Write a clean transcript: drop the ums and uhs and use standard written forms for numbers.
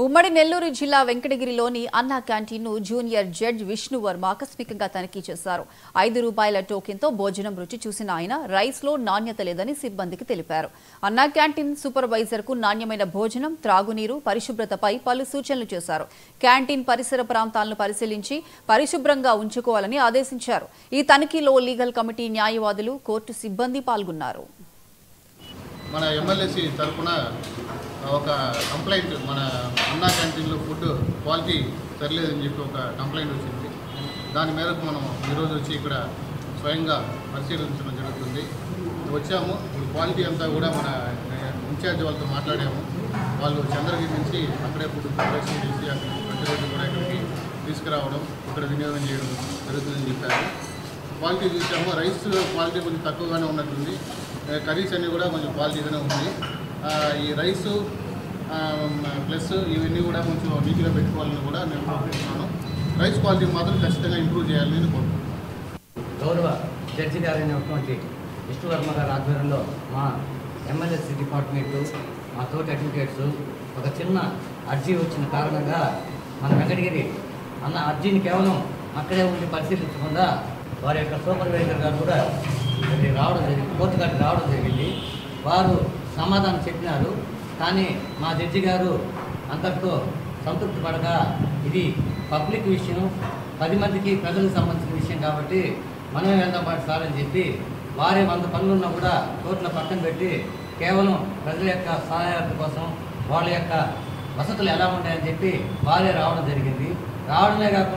ఉమ్మడి నెల్లూరు జిల్లా వెంకటగిరిలోని అన్నా క్యాంటీన్ను జూనియర్ జడ్జ్ విష్ణు వర్మ ఆకస్మికంగా తనిఖీ చేశారు. ₹5 టోకెన్తో భోజనం రుచి చూసిన ఆయన రైస్లో నాణ్యత లేదని సిబ్బందికి తెలిపారు. అన్నా క్యాంటీన్ సూపర్వైజర్కు నాణ్యమైన భోజనం, త్రాగునీరు, పరిశుభ్రతపై పలు సూచనలు చేశారు. క్యాంటీన్ పరిసర ప్రాంతాలను పరిశీలించి పరిశుభ్రంగా ఉంచుకోవాలని ఆదేశించారు. ఈ తనిఖీలో లీగల్ కమిటీ న్యాయవాదులు, కోర్టు సిబ్బంది పాల్గొన్నారు. మన ఎమ్మెల్యేసీ తరఫున ఒక కంప్లైంట్ మన అన్నా క్యాంటీన్లో ఫుడ్ క్వాలిటీ సరిలేదని చెప్పి ఒక కంప్లైంట్ వచ్చింది. దాని మేరకు మనం ఈరోజు వచ్చి ఇక్కడ స్వయంగా పరిశీలించడం జరుగుతుంది. వచ్చాము, ఇప్పుడు క్వాలిటీ అంతా కూడా మన ఇన్ఛార్జ్ వాళ్ళతో మాట్లాడాము. వాళ్ళు చంద్రగిరి నుంచి అక్కడే ఫుడ్ ప్రిపరేషన్ చేసి అక్కడ ప్రతిరోజు కూడా ఇక్కడికి తీసుకురావడం, ఇక్కడ వినియోగం చేయడం జరుగుతుందని చెప్పారు. క్వాలిటీ చూసాము, రైస్ క్వాలిటీ కొంచెం తక్కువగానే ఉన్నట్టుంది. కర్రీస్ అన్నీ కూడా కొంచెం క్వాలిటీగానే ఉంది. ఈ రైసు ప్లస్ ఇవన్నీ కూడా కొంచెం నీట్గా పెట్టుకోవాలని కూడా నేను కోరుకుంటున్నాను. రైస్ క్వాలిటీ మాత్రం ఖచ్చితంగా ఇంప్రూవ్ చేయాలని కోరుకుంటున్నాను. గౌరవ జడ్జి గారైనటువంటి విష్ణు వర్మ గారి ఆధ్వర్యంలో మా ఎమ్మెల్యేసీ డిపార్ట్మెంటు, మా తోటి అడ్వకేట్స్ ఒక చిన్న అర్జీ వచ్చిన కారణంగా మన వెంకటగిరి అన్న అర్జీని కేవలం అక్కడే ఉండి పరిశీలించకుండా వారి యొక్క సూపర్వైజర్ గారు కూడా రావడం జరిగింది, కోర్టు గారికి రావడం జరిగింది. వారు సమాధానం చెప్పినారు. కానీ మా జడ్జి గారు అంతటితో సంతృప్తి పడక ఇది పబ్లిక్ విషయం, 10 మందికి ప్రజలకు సంబంధించిన విషయం కాబట్టి మనమే వెళ్దాం పాటు సార్ అని చెప్పి వారే 100 పనులున్నా కూడా కోర్టులో పక్కన పెట్టి కేవలం ప్రజల యొక్క సహాయార్థ కోసం వాళ్ళ యొక్క వసతులు ఎలా ఉన్నాయని చెప్పి వారే రావడం జరిగింది. రావడమే కాకుండా